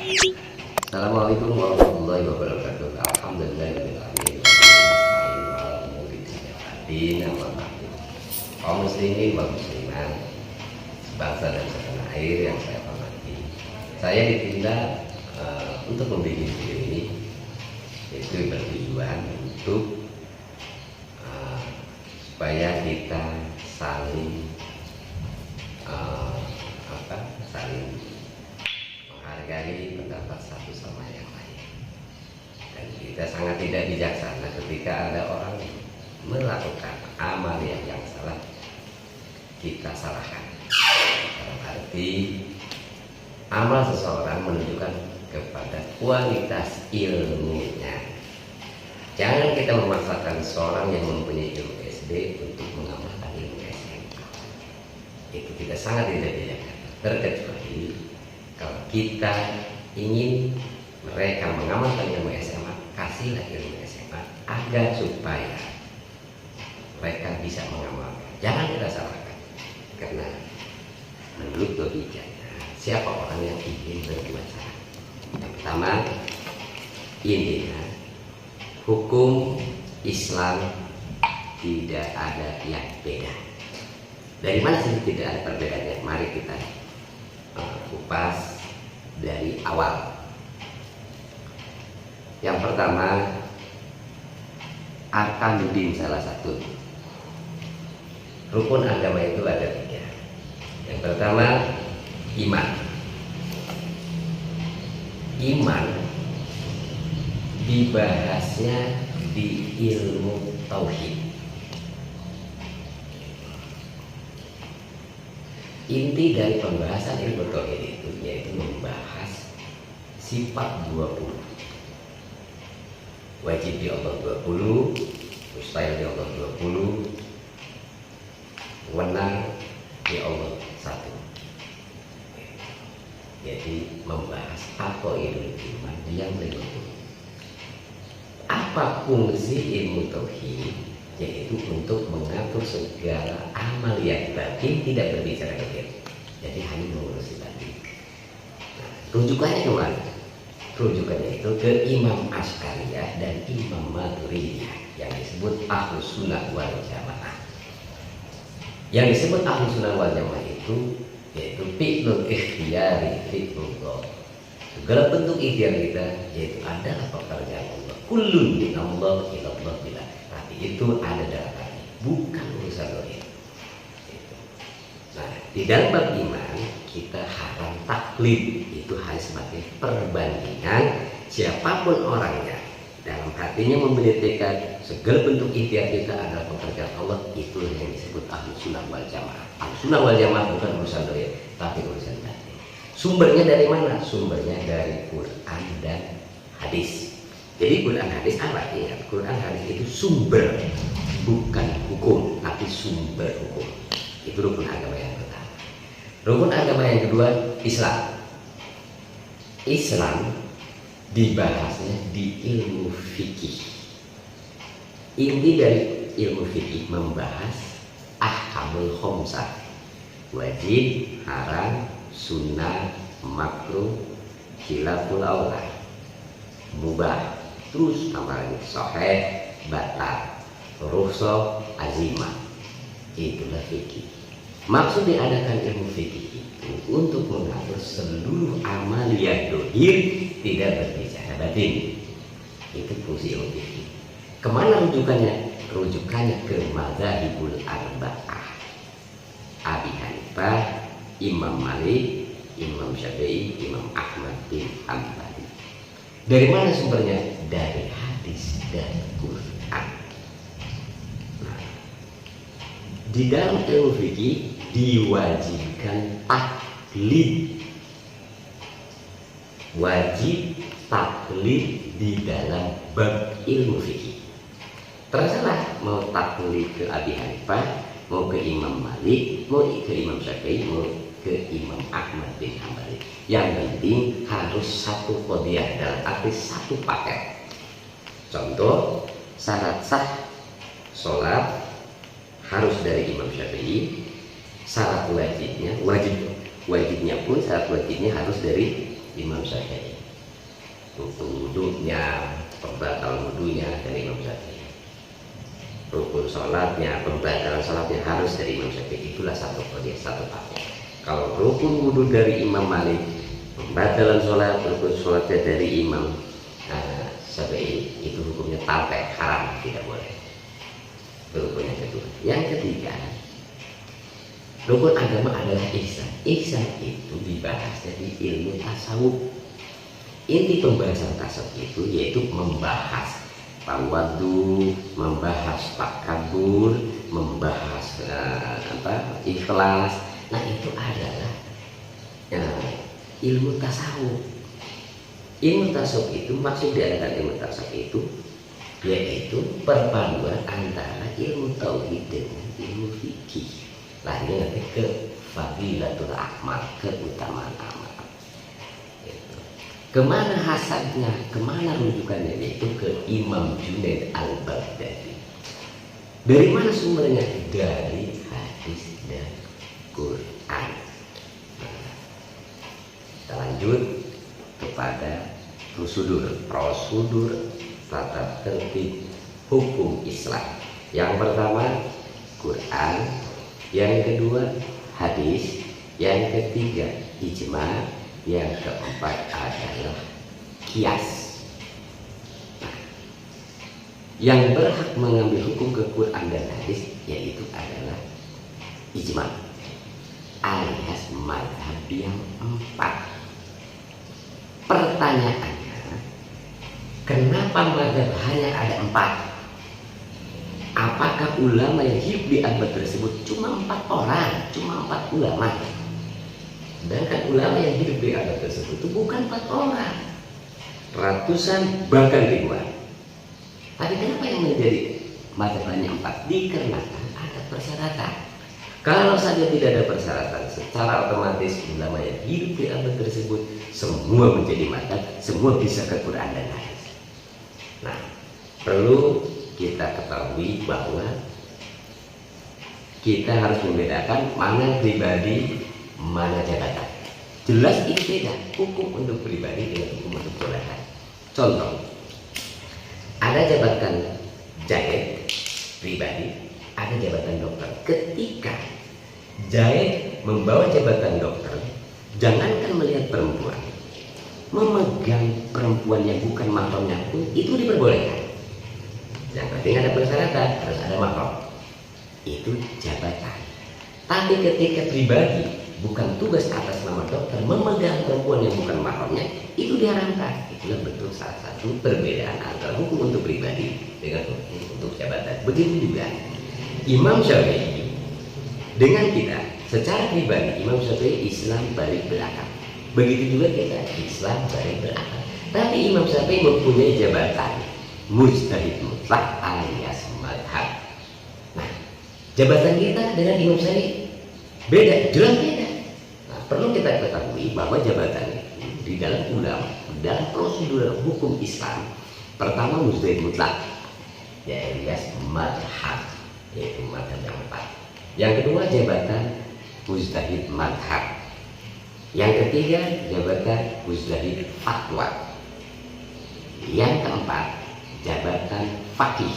Assalamualaikum warahmatullahi wabarakatuh. Alhamdulillahirobbilalamin. Kaum muslimin wal muslimat, bangsa dan setanah air yang saya hormati. Saya dipilih untuk membimbing video ini, yaitu bertujuan untuk supaya kita saling saling menghargai pendapat satu sama yang lain. Dan kita sangat tidak bijaksana ketika ada orang melakukan amal yang salah, kita salahkan. Dalam arti amal seseorang menunjukkan kepada kualitas ilmunya. Jangan kita memaksakan seorang yang mempunyai ilmu SD untuk mengamalkan ilmu SMA. Itu kita sangat tidak bijaksana. Terkecuali kalau kita ingin mereka mengamalkan ilmu SMA, kasihlah ilmu SMA agar supaya mereka bisa mengamalkan. Jangan kita salahkan, karena menurut logikanya siapa orang yang ingin berbuat salah? Yang pertama, intinya hukum Islam tidak ada yang beda. Dari mana sih tidak ada perbedaannya? Mari kita kupas dari awal. Yang pertama, arkanuddin, salah satu rukun agama itu ada 3. Yang pertama, iman. Iman dibahasnya di ilmu tauhid. Inti dari pembahasan ilmu tauhid itu yaitu membahas sifat 20. Wajib di Allah 20, mustahil di Allah 20, wewenang di Allah 1. Jadi membahas apa ilmu iman yang 50. Apa fungsi ilmu tauhid? Yaitu untuk mengatur segala amal yang batin, tidak berbicara kecil. Jadi hanya mengurusi batin. Nah, rujukannya kemana? Rujukannya itu ke Imam Askariyah dan Imam Maturidiyah yang disebut Ahlus Sunnah wal Jamaah. Yang disebut Ahlus Sunnah wal Jamaah itu yaitu fi'lul ikhtiyari fi'lullah. Segala bentuk ikhtiar kita yaitu adalah pekerjaan Allah. Kullun min Allah ilallah bila. Tapi itu ada dalam hati, bukan urusan doa. Nah, di dalam bab iman kita haram taklid, itu hanya sebagai perbandingan siapapun orangnya. Dalam hatinya memberi tekad segala bentuk ikhtiar kita adalah pekerjaan Allah, itu yang disebut Ahlus Sunnah wal Jamaah. Ahlus Sunnah wal Jamaah bukan urusan doa, tapi urusan batin. Sumbernya dari mana? Sumbernya dari Quran dan hadis. Jadi Quran hadis apa? Ya, Quran hadis itu sumber, bukan hukum, tapi sumber hukum. Itu rukun agama yang pertama. Rukun agama yang kedua, Islam. Islam dibahasnya di ilmu fikih. Inti dari ilmu fikih membahas ahkamul khamsah, wajib, haram, sunnah, makruh, khilaful aula, mubah, terus apalagi sahih, batal, rukhsah, azimah. Itulah fikih. Maksud diadakan ilmu fikih itu untuk mengatur seluruh amaliyah dohir, tidak berbicara batin. Itu fungsi ilmu fikih. Kemana rujukannya? Rujukannya ke mazhabul arba'ah, Abi Hanifah, Imam Malik, Imam Syafi'i, Imam Ahmad bin Hanbal. Dari mana sumbernya? Dari hadis dan Quran. Nah, di dalam ilmu fikih diwajibkan taklid. Wajib taklid di dalam bab ilmu fikih. Terserah mau taklid ke Abi Hanifah, mau ke Imam Malik, mau ke Imam Syafi'i, mau ke Imam Ahmad bin Hanbal. Yang penting harus satu qadiyah, dalam arti satu paket. Contoh, syarat sah sholat harus dari Imam Syafi'i. Syarat wajibnya, wajib wajibnya pun syarat wajibnya harus dari Imam Syafi'i. Rukun wudhunya, pembatalan wudhunya dari Imam Syafi'i. Rukun sholatnya, pembatalan sholatnya harus dari Imam Syafi'i. Itulah satu kode, satu paket. Kalau rukun wudhu dari Imam Malik, pembatalan sholat, rukun sholatnya dari Imam Syafi'i, itu hukumnya talqeh, haram, tidak boleh. Itu rukun yang kedua. Yang ketiga, rukun agama adalah ihsan. Ihsan itu dibahasnya di ilmu tasawuf. Inti pembahasan tasawuf itu yaitu membahas tawadu, membahas takabur, membahas ikhlas. Nah itu adalah ilmu tasawuf. Ilmu tasawuf itu, maksud diadakan ilmu tasawuf itu yaitu perpaduan antara ilmu tauhid dengan ilmu fikih. Lahirnya nanti ke fadilatul amal, keutamaan amal. Gitu. Kemana hasadnya, kemana rujukannya, yaitu ke Imam Junaid al-Baghdadi. Dari mana sumbernya? Dari hadis dan Quran. Kita lanjut kepada prosedur tata tertib hukum Islam. Yang pertama Quran, yang kedua hadis, yang ketiga ijma, yang keempat adalah kias. Yang berhak mengambil hukum ke Quran dan hadis yaitu adalah ijma alias mazhab yang empat. Pertanyaannya, kenapa mazhab hanya ada empat? Apakah ulama yang hidup di abad tersebut cuma 4 orang, cuma 4 ulama? Sedangkan ulama yang hidup di abad tersebut itu bukan 4 orang, ratusan bahkan ribuan. Tapi kenapa yang menjadi mazhab hanya 4? Dikarenakan ada persyaratan. Kalau saja tidak ada persyaratan, secara otomatis ulama yang hidup di abad tersebut semua menjadi mazhab, semua bisa ke Quran dan hadis. Nah, perlu kita ketahui bahwa kita harus membedakan mana pribadi, mana jabatan. Jelas ini beda, hukum untuk pribadi dengan hukum untuk jabatan. Contoh, ada jabatan jahit pribadi, ada jabatan dokter. Ketika jahit membawa jabatan dokter, jangankan melihat perempuan, memegang perempuan yang bukan mahramnya pun itu diperbolehkan. Yang penting ada persyaratan, harus ada mahram. Itu jabatan. Tapi ketika pribadi, bukan tugas atas nama dokter, memegang perempuan yang bukan mahramnya, itu diharamkan. Itulah bentuk salah satu perbedaan antara hukum untuk pribadi dengan hukum untuk jabatan. Begitu juga Imam Syafi'i dengan kita secara pribadi, Imam Syafi'i Islam balik belakang. Begitu juga kita Islam balik belakang. Tapi Imam Syafi'i mempunyai jabatan mujtahid mutlak alias madhab. Nah, jabatan kita dengan Imam Syafi'i beda, jelas beda. Nah, perlu kita ketahui bahwa jabatan itu di dalam ulama, dalam prosedur hukum Islam, pertama mujtahid mutlak, alias madhab, yaitu madhab yang 4. Yang kedua jabatan mujtahid madhab. Yang ketiga jabatan mujtahid fatwa. Yang keempat jabatan faqih.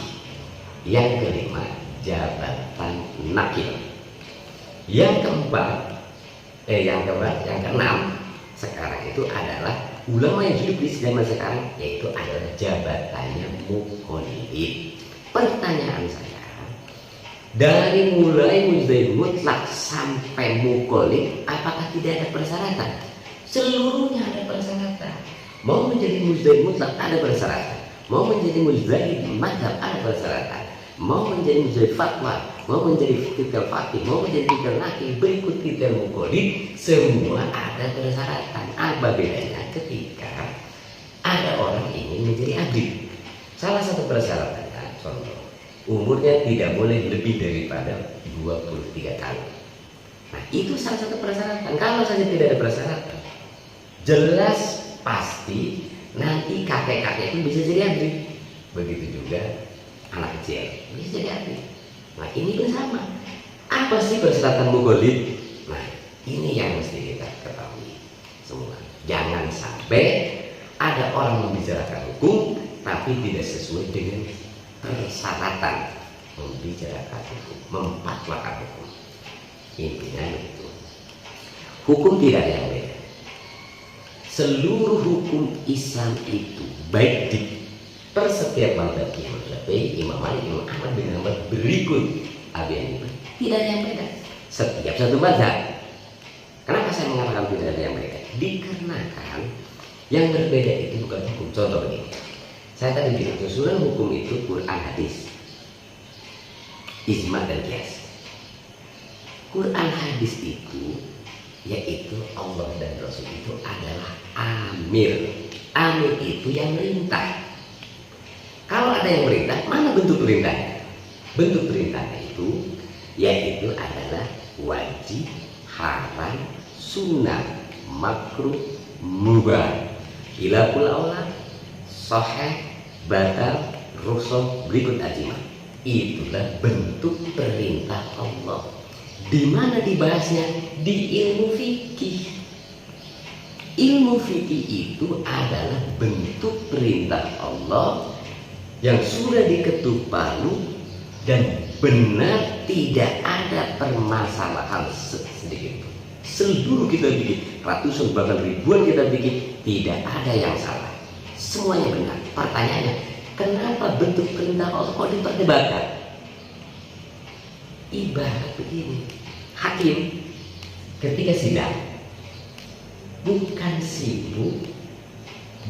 Yang kelima jabatan nakil. Yang keenam sekarang itu adalah ulama yang hidup di zaman sekarang, yaitu adalah jabatannya muqallid. Pertanyaan saya, dari mulai mujtahid mutlak sampai muqallid, apakah tidak ada persyaratan? Seluruhnya ada persyaratan. Mau menjadi mujtahid mutlak ada persyaratan, mau menjadi mujtahid madhab ada persyaratan, mau menjadi mujtahid fatwa, mau menjadi fikih faqih, mau menjadi fikih nakil, berikut kita muqallid, semua ada persyaratan. Apa bedanya ketika ada orang ingin menjadi abdi? Salah satu persyaratannya, contoh, umurnya tidak boleh lebih daripada 23 tahun. Nah, itu salah satu persyaratan. Kalau saja tidak ada persyaratan, jelas pasti nanti kakek-kakek itu bisa jadi abdi. Begitu juga anak kecil bisa jadi abdi. Nah, ini pun sama. Apa sih persyaratan muqallid? Nah, Ini yang mesti kita ketahui semua. Jangan sampai ada orang membicarakan hukum tapi tidak sesuai dengan persyaratan membicarakan hukum, memfatwakan hukum. Intinya itu. Hukum tidak ada yang beda. Seluruh hukum Islam itu baik di setiap mazhab Imam Syafi'i, Imam Malik, Imam Ahmad bin Hanbal berikut Abi Hanifah tidak ada yang beda. Setiap satu mazhab. Kenapa saya mengatakan tidak ada yang beda? Dikarenakan yang berbeda itu bukan hukum. Contoh begini, saya tadi bilang susunan hukum itu Quran, hadis, ijma dan qiyas. Quran hadis itu yaitu Allah dan Rasul itu adalah amir. Amir itu yang merintah. Kalau ada yang merintah, mana bentuk perintahnya? Bentuk perintahnya itu yaitu adalah wajib, haram, sunnah, makruh, mubah, khilaful aula, sahih, batal, rukhsah, berikut ajmah. Itulah bentuk perintah Allah. Di mana dibahasnya? Di ilmu fikih. Ilmu fikih itu adalah bentuk perintah Allah yang sudah diketuk palu dan benar, tidak ada permasalahan sedikit. Seluruh kita bikin, ratusan bahkan ribuan kita bikin, tidak ada yang salah. Semuanya benar. Pertanyaannya, kenapa bentuk perintah Allah kok diperdebatkan? Ibarat begini, hakim ketika sidang bukan sibuk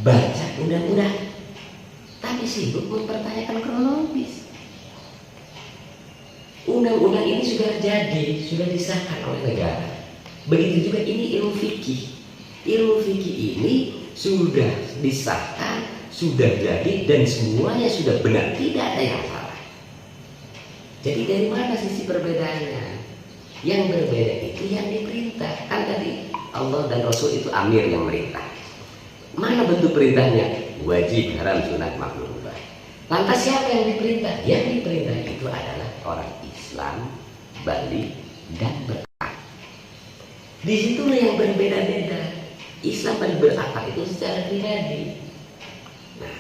baca undang-undang, tapi sibuk mempertanyakan kronologis. Undang-undang ini sudah jadi, sudah disahkan oleh negara. Begitu juga ini ilmu fikih. Ilmu fikih ini sudah disahkan, sudah jadi, dan semuanya sudah benar, tidak ada yang salah. Jadi dari mana sisi perbedaannya? Yang berbeda itu yang diperintah. Kan tadi Allah dan Rasul itu amir yang merintah. Mana bentuk perintahnya? Wajib, haram, sunat, makruh, mubah. Lantas siapa yang diperintah? Yang diperintah itu adalah orang Islam, balik, dan berakal. Disitulah yang berbeda-beda. Islam dan berakal itu secara pribadi. Nah,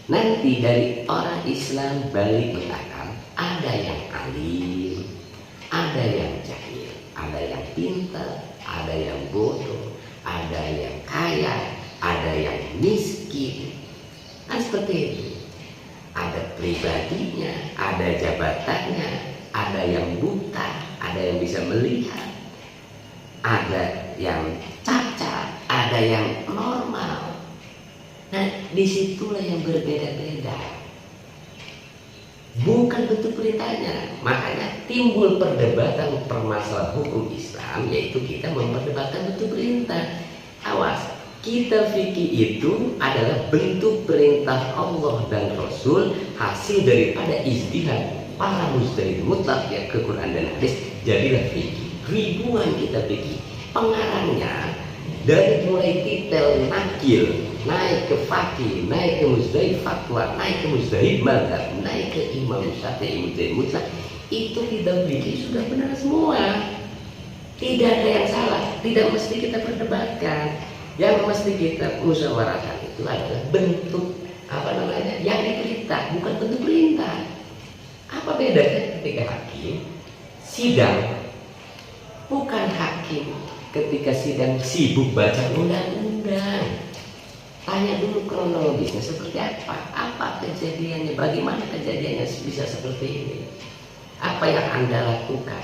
nanti dari orang Islam balik berakal, ada yang alim, ada yang jahil, ada yang pintar, ada yang bodoh, ada yang kaya, ada yang miskin. Kan seperti itu. Ada pribadinya, ada jabatannya, ada yang buta, ada yang bisa melihat, ada yang cacat, ada yang normal. Nah, disitulah yang berbeda-beda. Bukan bentuk perintahnya. Makanya timbul perdebatan permasalahan hukum Islam, yaitu kita memperdebatkan bentuk perintah. Awas, kita fikih itu adalah bentuk perintah Allah dan Rasul, hasil daripada ijtihad para mujtahid mutlak ya ke Quran dan hadis, jadilah fikih. Ribuan kita fikih. Pengarangnya dari mulai titel nakil, naik ke fakih, naik ke mujtahid fatwa, naik ke mujtahid mazhab, naik ke Imam Syafi'i mujtahid mutlak, itu kita fikih sudah benar semua. Tidak ada yang salah, tidak mesti kita perdebatkan. Yang mesti kita musyawarahkan itu adalah bentuk yang diperintah, bukan bentuk perintah. Apa bedanya ketika hakim sidang? Bukan hakim ketika sidang sibuk baca undang-undang. Tanya dulu kronologisnya seperti apa kejadiannya, bagaimana kejadiannya bisa seperti ini, apa yang Anda lakukan,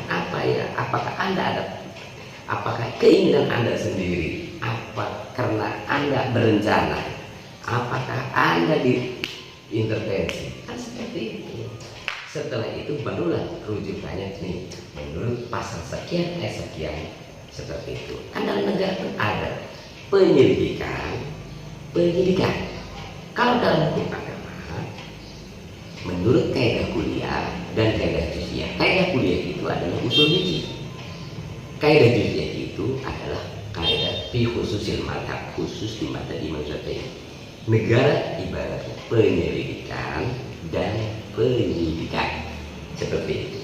apakah keinginan Anda sendiri, apa karena Anda berencana, apakah Anda diintervensi, kan seperti itu. Setelah itu barulah rujukannya nih menurut pasal sekian sekian, seperti itu. Kan dalam negara pun ada penyidikan. Kalau dalam hukum agama, menurut kaidah kuliah dan kaidah juz'iyah, kaidah kuliah itu adalah usul fikih. Kaidah juz'iyah itu adalah kaidah fi khususil madhab, khusus di mata Imam Syafi'i. Negara ibaratnya penyelidikan dan penyidikan, seperti itu.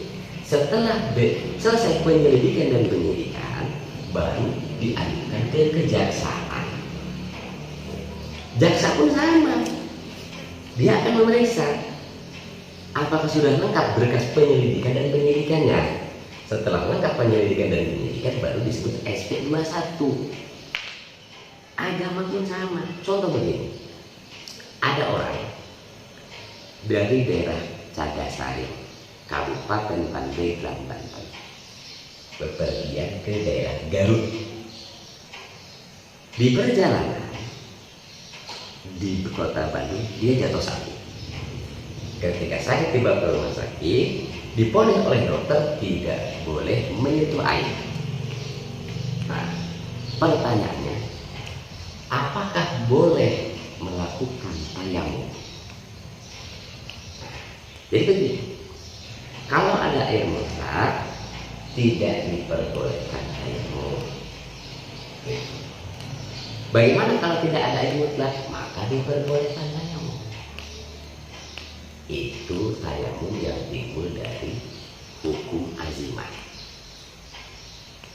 Setelah selesai penyelidikan dan penyidikan, baru diajukan ke kejaksaan. Jaksa pun sama, dia akan memeriksa apakah sudah lengkap berkas penyelidikan dan penyidikannya. Setelah lengkap penyelidikan dan penyidikan baru disebut SP21. Agama pun sama. Contoh begini, ada orang dari daerah Cagasari, Kabupaten Pandeglang, Banten, bepergian ke daerah Garut. Di perjalanan di kota Bandung dia jatuh sakit. Ketika sakit tiba ke rumah sakit, diponis oleh dokter tidak boleh menyentuh air. Nah, pertanyaannya, apakah boleh melakukan tayamum? Jadi begini, kalau ada air mutlak tidak diperbolehkan tayamum. Bagaimana kalau tidak ada air mutlak? Maka diperbolehkan tayamum. Itu tayamum yang timbul dari hukum azimah.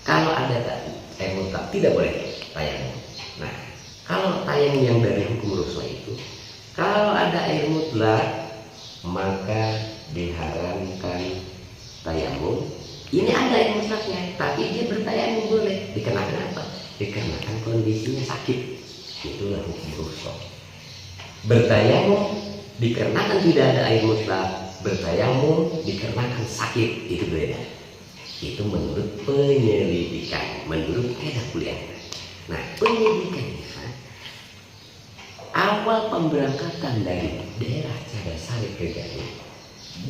Kalau ada air mutlak tidak boleh tayamum. Nah, kalau tayamum yang dari hukum rukhsah itu, kalau ada air mutlak maka diharamkan tayamum. Ini ada air mutlaknya, tapi dia bertayamum boleh. Dikarenakan apa? Dikarenakan kondisinya sakit. Itulah hukum rukhsah. Bertayamum dikarenakan tidak ada air mutlak, bertayamum dikarenakan sakit, itu beda. Itu menurut penyelidikan, menurut kaidah kuliahnya. Nah, penyelidikannya, awal pemberangkatan dari daerah Cagasari ke Garut,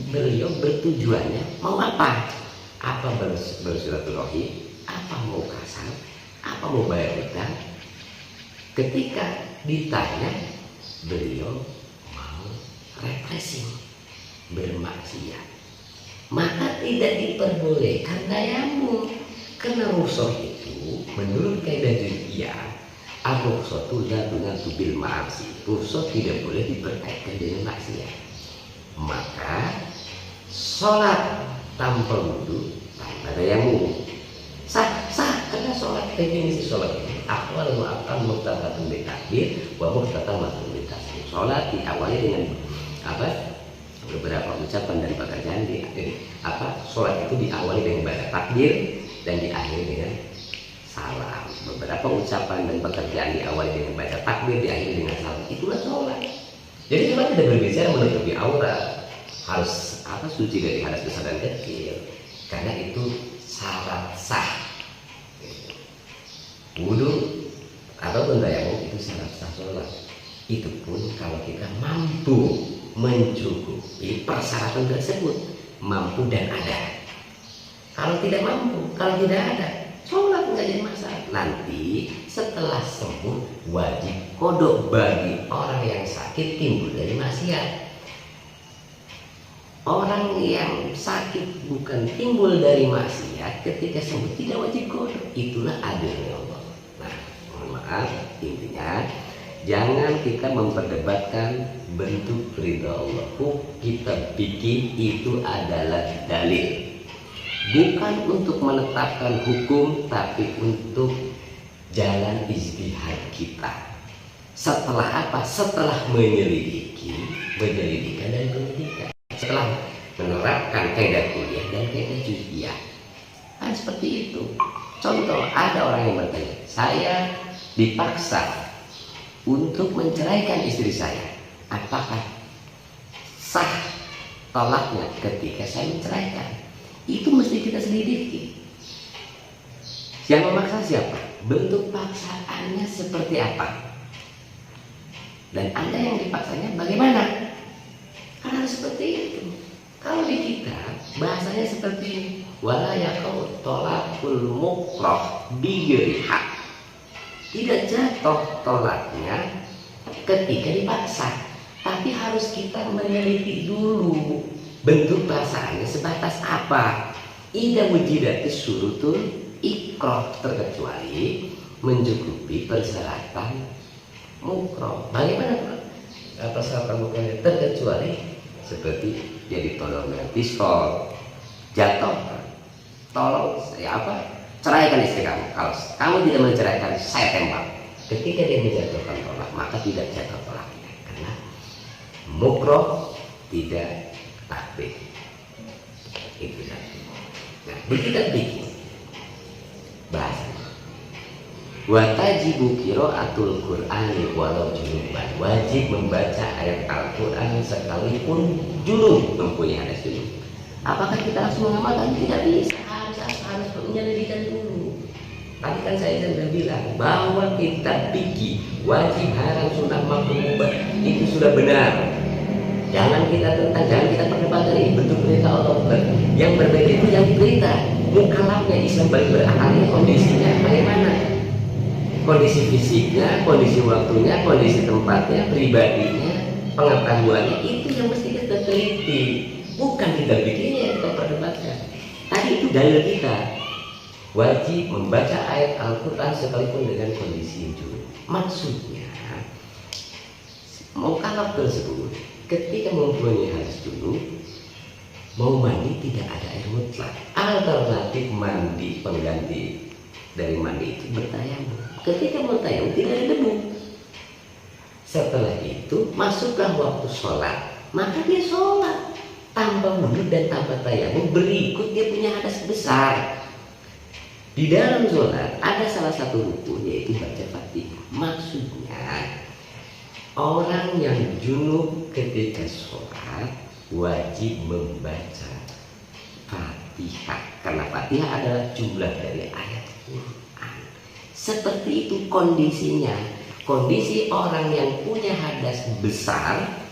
beliau bertujuannya mau apa? Apa bersilaturahim, apa mau kasar, apa mau bayar hutang. Ketika ditanya, beliau mau refreshing, bermaksiat, maka tidak diperbolehkan tayamum. Karena rukhsah itu menurut kaidah juz'iyah, ar-rukhsatu la tunatu bil ma'asi. Rukhsah tidak boleh diperkaitkan dengan maksiat. Maka sholat tanpa wudu, tanpa tayamum sah karena sholat, definisi sholat ini akwal mu'akkal muqtadatun bi takbir wa muqtatamatun bi tasbih. Sholat diawali dengan apa? Beberapa ucapan dari pekerjaan sholat itu diawali dengan baca takbir dan diakhiri dengan salam. Beberapa ucapan dan pekerjaan diawali dengan baca takbir, diakhiri dengan salam. Itulah sholat. Jadi sholat tidak berbicara menutupi aurat, harus suci dari hadas besar dan kecil, karena itu syarat sah. Wudu ataupun tayamum itu syarat sah sholat. Itu pun kalau kita mampu mencukupi persyaratan tersebut, mampu dan ada. Kalau tidak mampu, kalau tidak ada, sholat nggak jadi masalah. Nanti setelah sembuh wajib qodok bagi orang yang sakit timbul dari maksiat. Orang yang sakit bukan timbul dari maksiat, ketika sembuh tidak wajib qodok. Itulah adilnya Allah. Nah, mohon maaf, intinya jangan kita memperdebatkan bentuk ridha Allah. Kita bikin itu adalah dalil, bukan untuk menetapkan hukum, tapi untuk jalan ijtihad kita. Setelah apa? Setelah menyelidikan dan penyidikan. Setelah menerapkan kaidah kuliah dan kaidah juz'iyah. Kan seperti itu. Contoh, ada orang yang bertanya, saya dipaksa untuk menceraikan istri saya, apakah sah tolaknya ketika saya menceraikan? Itu mesti kita selidiki. Yang memaksa siapa? Bentuk paksaannya seperti apa? Dan Anda yang dipaksanya bagaimana? Karena seperti itu. Kalau di kita bahasanya seperti ini, wala yaqau tolakul mukrah bighairi haq. Tidak jatuh tolaknya ketika dipaksa, tapi harus kita meneliti dulu bentuk paksaannya sebatas apa. Ida wujidatis surutul ikrah, terkecuali mencukupi persyaratan mukrah. Bagaimana persyaratan mukrah? Terkecuali seperti dia ditodong dengan pistol, jatuh, tolong saya ceraikan istri kamu. Kalau kamu tidak menceraikan, saya tembak. Ketika dia menjatuhkan tolak, maka tidak jatuh tolaknya, karena mukroh tidak takbir. Itu satu. Nah, kita bikin bahasa. Watajibu qiraatul Qur'ani walau junuban. Wajib membaca ayat Al-Quran sekalipun junub, mempunyai hadas junub. Apakah kita langsung mengamalkan? Tidak bisa, harus menyelidiki dulu. Tadi kan saya sudah bilang bahwa kita fikih wajib, haram, sunnah, makruh, mubah itu sudah benar. Jangan kita perdebatkan ini bentuk perintah Allah. Yang berbeda itu yang perintah. Mukalafnya Islam balik berakalnya, kondisinya bagaimana? Kondisi fisiknya, kondisi waktunya, kondisi tempatnya, pribadinya, pengetahuannya, itu yang mesti kita teliti. Bukan kita bikinnya yang kita perdebatkan. Tadi itu dalil kita. Wajib membaca ayat Al-Quran sekalipun dengan kondisi junub. Maksudnya, mukallaf tersebut ketika mempunyai hadas junub, mau mandi tidak ada air mutlak. Alternatif mandi pengganti dari mandi itu bertayamum. Ketika mau tayamum tidak ada debu. Setelah itu masuklah waktu sholat, maka dia sholat tanpa wudhu dan tanpa tayamum. Berikut dia punya hadas besar. Di dalam sholat ada salah satu rukun, yaitu baca Fatihah. Maksudnya orang yang junub ketika sholat wajib membaca Fatihah, karena Fatihah adalah jumlah dari ayat Quran. Seperti itu kondisinya. Kondisi orang yang punya hadas besar,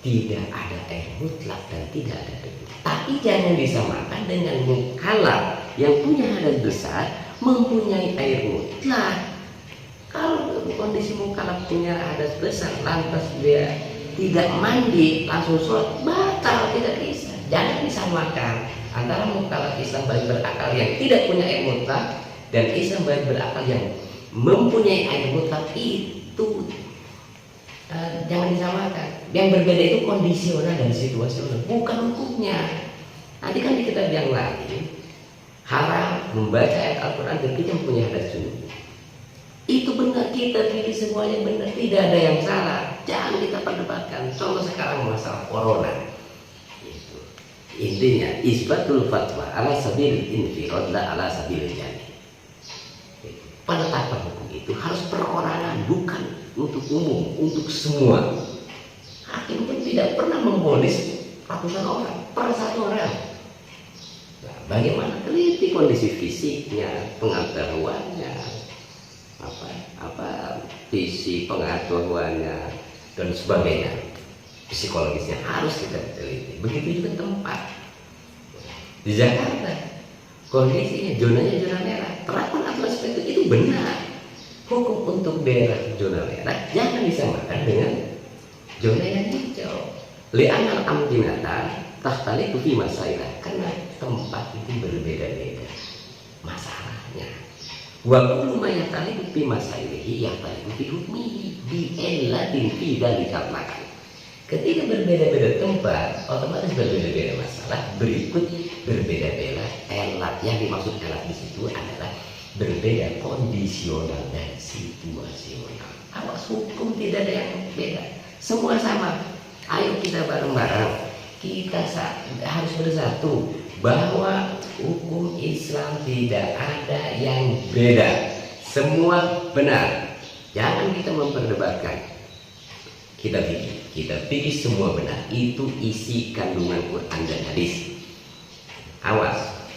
tidak ada air mutlak dan tidak ada debu. Tapi jangan disamakan dengan mukallaf yang punya hadas besar mempunyai air mutlak. Kalau kondisi mukallaf punya hadas besar lantas dia tidak mandi langsung sholat, batal, tidak bisa. Jangan disamakan antara mukallaf Islam balik berakal yang tidak punya air mutlak dan Islam balik berakal yang mempunyai air mutlak, itu jangan disamakan. Yang berbeda itu kondisional dan situasional, bukan hukumnya. Nanti kan di kitab yang lain haram membaca ayat Al-Quran ketika mempunyai hadas junub. Itu benar, kita pilih semuanya benar, tidak ada yang salah. Jangan kita perdebatkan. Contoh sekarang masalah corona. Itu intinya isbatul fatwa ala sabil infirad la ala sabil jami. Penetapan hukum itu harus perorangan, bukan untuk umum, untuk semua. Hakim pun tidak pernah memvonis ratusan orang, per satu orang. Nah, bagaimana teliti kondisi fisiknya, pengetahuannya, visi pengetahuannya dan sebagainya, psikologisnya harus kita teliti. Begitu juga tempat. Di Jakarta kondisinya zonanya zona merah, terapan aturan seperti itu benar. Hukum untuk daerah zona merah jangan disamakan dengan zona yang hijau. Li'anal amkinata tahtalifu fi masailah, karena tempat itu berbeda-beda masalahnya. Wa kullu ma yahtalifu fi masailihi yahtalifu fi hukmihi bi illatin fi dalikal makan. Ketika berbeda-beda tempat, otomatis berbeda-beda masalah. Berikut berbeda-beda elat. Yang dimaksud elat di situ adalah berbeda kondisional dan situasional. Awas, hukum tidak ada yang beda, semua sama. Ayo kita bareng-bareng, kita harus bersatu bahwa hukum Islam tidak ada yang beda, semua benar. Jangan kita memperdebatkan. Kita pikir semua benar. Itu isi kandungan Quran dan hadis. Awas,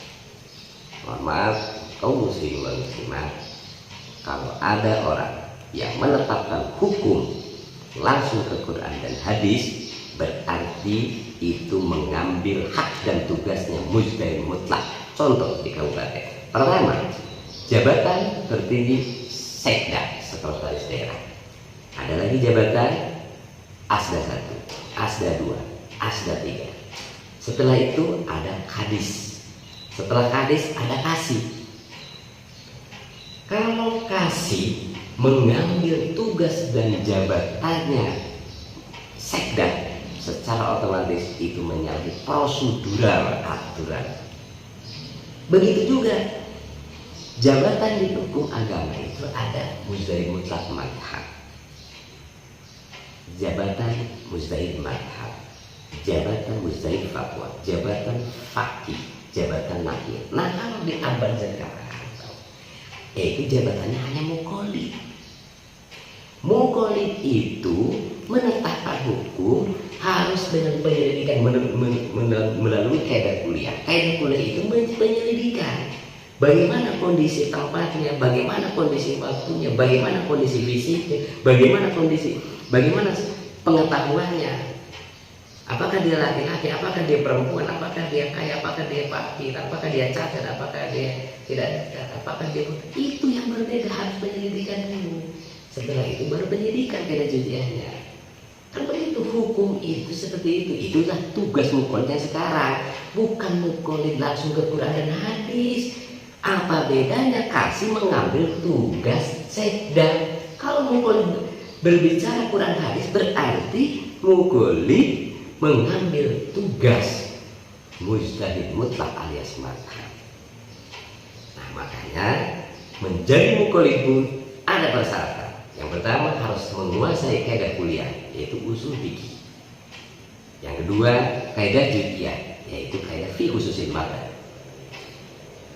mohon maaf kaum muslimin wal muslimat, kalau ada orang yang menetapkan hukum langsung ke Quran dan hadis, berarti itu mengambil hak dan tugasnya mujtahid mutlak. Contoh di kabupaten pertama, jabatan tertinggi sekda, sekretaris daerah. Ada lagi jabatan asda 1, asda 2, asda 3. Setelah itu ada kadis. Setelah kadis ada kasih. Kalau kasih mengambil tugas dan jabatannya sekda, secara otomatis itu menyalahi prosedural aturan. Begitu juga jabatan di hukum agama itu ada mujtahid mutlak madhab, jabatan mujtahid madhab, jabatan mujtahid fatwa, jabatan faqih, jabatan nakir. Nah kalau di abad sekarang itu jabatannya hanya muqallid. Muqallid itu menetapkan hukum harus dengan penyelidikan melalui kaidah kuliah. Kaidah kuliah itu penyelidikan. Bagaimana kondisi tempatnya, bagaimana kondisi waktunya, bagaimana kondisi fisiknya, bagaimana pengetahuannya. Apakah dia laki-laki, apakah dia perempuan, apakah dia kaya, apakah dia fakir, apakah dia cacat, apakah dia tidak cacat, apakah dia itu yang berbeda, harus penyelidikan dulu. Setelah itu baru penyidikan kaidah juziahnya. Kan begitu, hukum itu seperti itu. Itulah tugas muqallid sekarang. Bukan muqallid langsung ke Quran dan hadis. Apa bedanya kasih mengambil tugas sekda? Kalau muqallid berbicara Quran hadis berarti muqallid mengambil tugas mujtahid mutlak alias madhab. Nah makanya menjadi muqallid pun ada persyaratan. Yang pertama harus menguasai kaidah kuliah yaitu usul fikih. Yang kedua kaidah juziah yaitu kaidah fi khususil madhab.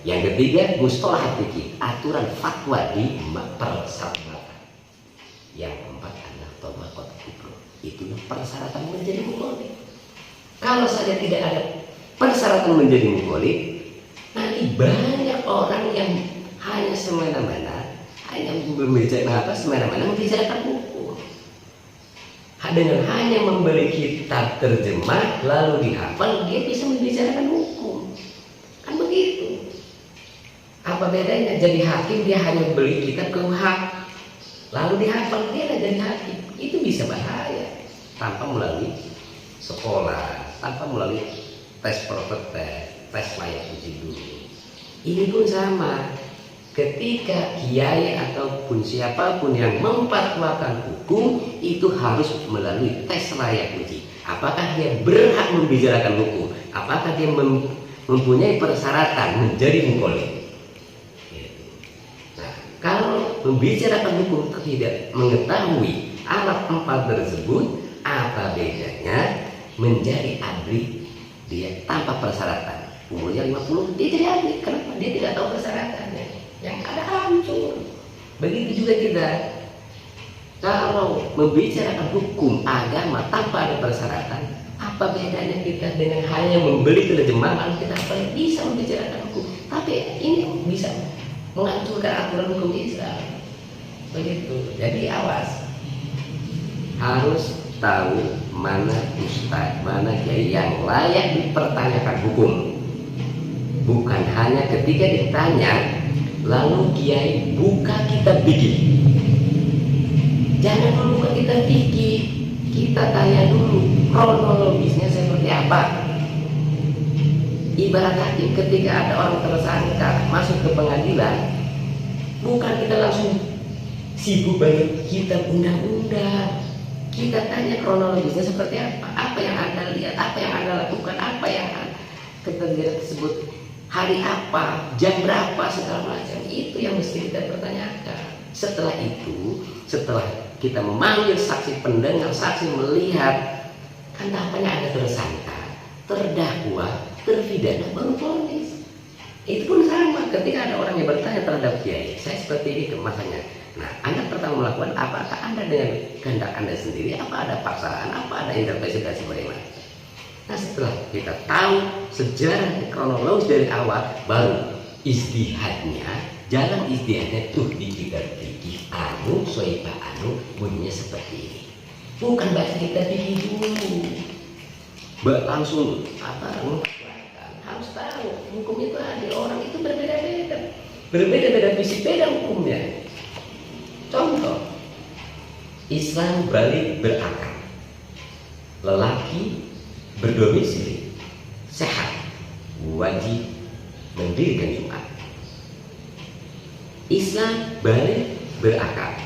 Yang ketiga mustalah fikih, aturan fatwa di persyaratan. Yang keempat adalah tabaqat kubra. Itulah persyaratan menjadi muqallid. Kalau saja tidak ada persyaratan menjadi muqallid, nanti banyak orang yang hanya semena-mena, hanya membicarakan hukum. Dengan hanya membeli kitab terjemah lalu dihafal, dia bisa membicarakan hukum. Kan begitu. Apa bedanya? Jadi hakim dia hanya beli kitab kuhap lalu dihafal, dia jadi hakim. Itu bisa bahaya tanpa melalui sekolah, tanpa melalui tes propetes, tes layak uji dulu. Ini pun sama. Ketika kiai ataupun siapapun yang memfatwakan hukum itu harus melalui tes layak uji. Apakah dia berhak membicarakan hukum? Apakah dia mempunyai persyaratan menjadi muqallid? Nah, kalau membicarakan hukum tidak mengetahui alat 4 tersebut, apa bedanya menjadi abri dia tanpa persyaratan? Umurnya 50 dia jadi abri. Kenapa? Dia tidak tahu persyaratannya. Yang ada hancur. Begitu juga kita kalau membicarakan hukum agama tanpa ada persyaratan, apa bedanya kita dengan hanya membeli terjemahan kita bisa membicarakan hukum, tapi ini bisa menghancurkan aturan hukum Islam. Begitu. Jadi awas, harus tahu mana ustadz, mana kiai yang layak dipertanyakan hukum. Bukan hanya ketika ditanya lalu kiai buka kitab fikih. Jangan dulu buka kitab fikih, kita tanya dulu kronologisnya seperti apa. Ibarat hakim ketika ada orang tersangka masuk ke pengadilan, bukan kita langsung sibuk banyak kitab undang-undang. Kita tanya kronologisnya seperti apa, apa yang Anda lihat, apa yang Anda lakukan, apa yang kejadian tersebut, hari apa, jam berapa, segala macam. Itu yang mesti kita pertanyakan. Setelah itu, setelah kita memanggil saksi pendengar, saksi melihat, kan tahapannya ada tersangka, terdakwa, terpidana, baru vonis. Itu pun sama ketika ada orang yang bertanya terhadap kiai, saya seperti ini kemasannya. Nah, Anda pertama melakukan apakah Anda dengan kehendak Anda sendiri, apa ada paksaan, apa ada intervensi dan sebagainya. Nah, setelah kita tahu sejarah kronologis dari awal, baru istihadnya, jalan istihadnya tuh di kitab fikih anu, soibah anu, bunyinya seperti ini. Bukan baca kitab fikih dulu, langsung harus tahu hukum itu ada, orang itu berbeda-beda fisik, beda hukumnya. Contoh, Islam balik berakal, lelaki berdomisili sehat wajib mendirikan Jumat. Islam balik berakal,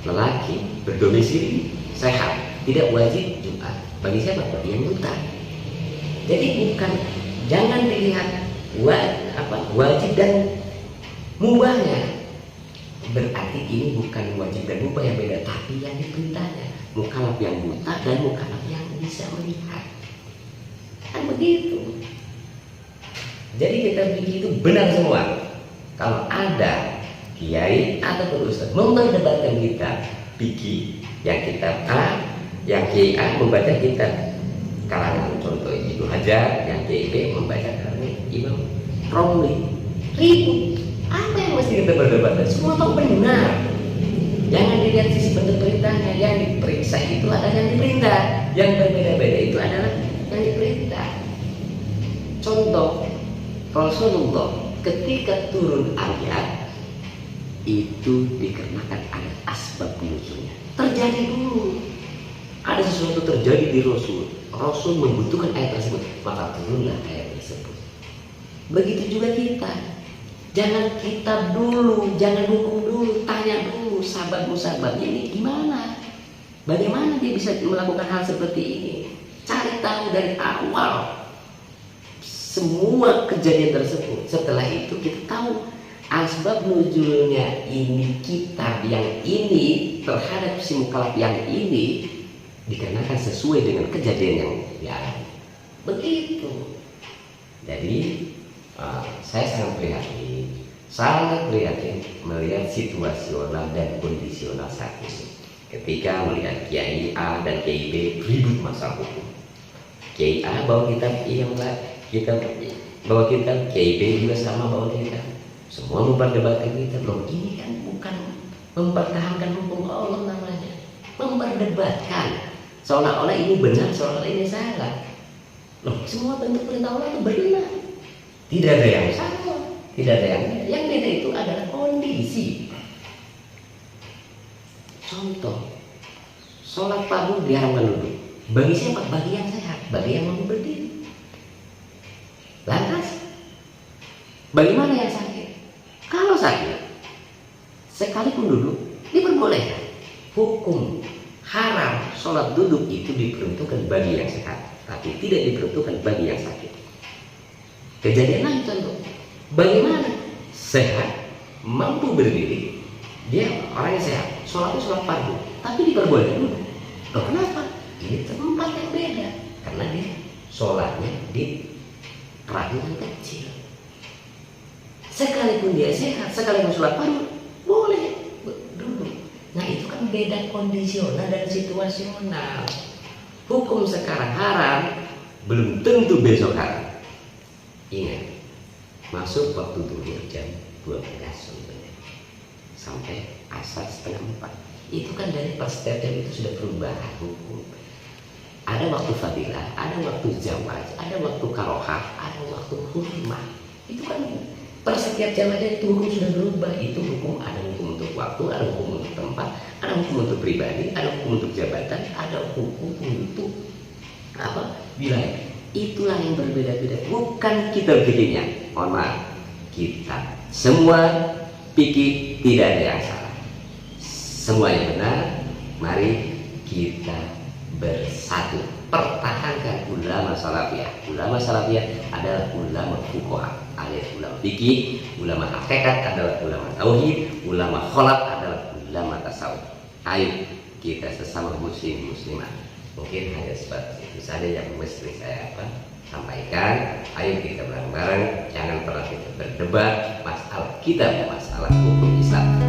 lelaki berdomisili sehat tidak wajib Jumat. Bagi siapa? Bagi yang buta. Jadi bukan, jangan dilihat wajib dan mubahnya. Berarti ini bukan wajib dan mubah yang beda, tapi yang diperintahnya. Mukallaf yang buta dan mukallaf yang bisa melihat, kan begitu. Jadi kita pikir itu benar semua. Kalau ada kiai atau ustaz memperdebatkan kita pikir yang kitab A, yang kiai A membaca kitab kalangan contoh Ibnu Hajar, yang kiai B membaca kalangan Imam Romli, ribut. Apa yang mesti kita berdebat? Semua tahu benar. Jangan dilihat sisi bentuk perintahnya. Yang diperiksa itu adalah yang diperintah. Yang berbeda-beda itu adalah yang diperintah. Contoh, Rasulullah ketika turun ayat itu dikarenakan ada asbab nuzulnya. Terjadi dulu. Ada sesuatu terjadi di Rasul. Rasul membutuhkan ayat tersebut, maka turunlah ayat tersebut. Begitu juga kita. Jangan kitab dulu, jangan hukum dulu, tanya dulu sahabat-sahabatnya ini gimana, bagaimana dia bisa melakukan hal seperti ini. Cari tahu dari awal semua kejadian tersebut. Setelah itu kita tahu asbab nuzulnya ini, kitab yang ini terhadap si mukallaf yang ini dikarenakan sesuai dengan kejadian yang dialami. Begitu. Jadi saya sangat prihatin melihat situasional dan kondisional saat ini. Ketika melihat Kiai A dan Kiai B ribut masalah hukum. Kiai A bawa kitab yang bawa kitab, Kiai B juga sama bawa kitab. Semua memperdebatkan kitab. Loh, ini kan bukan mempertahankan hukum Allah namanya. Memperdebatkan. Seolah-olah ini benar, seolah-olah ini salah. Loh, semua bentuk perintah Allah itu benar. Tidak ada yang salah, tidak ada yang beda itu adalah kondisi. Contoh, sholat fardu diharamkan duduk. Bagi siapa? Bagi yang sehat, bagi yang mampu berdiri. Lantas, bagaimana yang sakit? Kalau sakit, sekalipun duduk diperbolehkan. Hukum haram sholat duduk itu diperuntukkan bagi yang sehat, tapi tidak diperuntukkan bagi yang sakit. Kejadian lain contoh, bagaimana sehat, mampu berdiri, dia orang yang sehat, sholatnya sholat fardu, tapi diperbolehkan dulu. Loh, kenapa? Ini tempat yang beda, karena dia sholatnya di perahu yang kecil. Sekalipun dia sehat, sekalipun sholat fardu, boleh duduk. Nah, itu kan beda kondisional dan situasional. Hukum sekarang haram, belum tentu besok haram. Ingat, masuk waktu duhur jam 12 sampai asar setengah 4. Itu kan dari per setiap jam itu sudah perubahan hukum. Ada waktu fadilah, ada waktu zawaj, ada waktu karohah, ada waktu hurmah. Itu kan per setiap jam aja itu hukum sudah berubah. Itu hukum, ada hukum untuk waktu, ada hukum untuk tempat, ada hukum untuk pribadi, ada hukum untuk jabatan, ada hukum untuk wilayah. Itulah yang berbeda-beda, bukan kita pikirnya. Mohon maaf, kita semua pikir tidak ada yang salah, semua yang benar. Mari kita bersatu, pertahankan ulama salafiyah. Ulama salafiyah adalah ulama fuqaha, alias ulama fikih. Ulama hakikat adalah ulama tauhid. Ulama kholaf adalah ulama tasawuf. Ayo kita sesama muslim muslimah. Mungkin hanya seperti itu saja yang mesti saya sampaikan. Ayo kita bareng-bareng, jangan pernah kita berdebat masalah kita, masalah hukum Islam.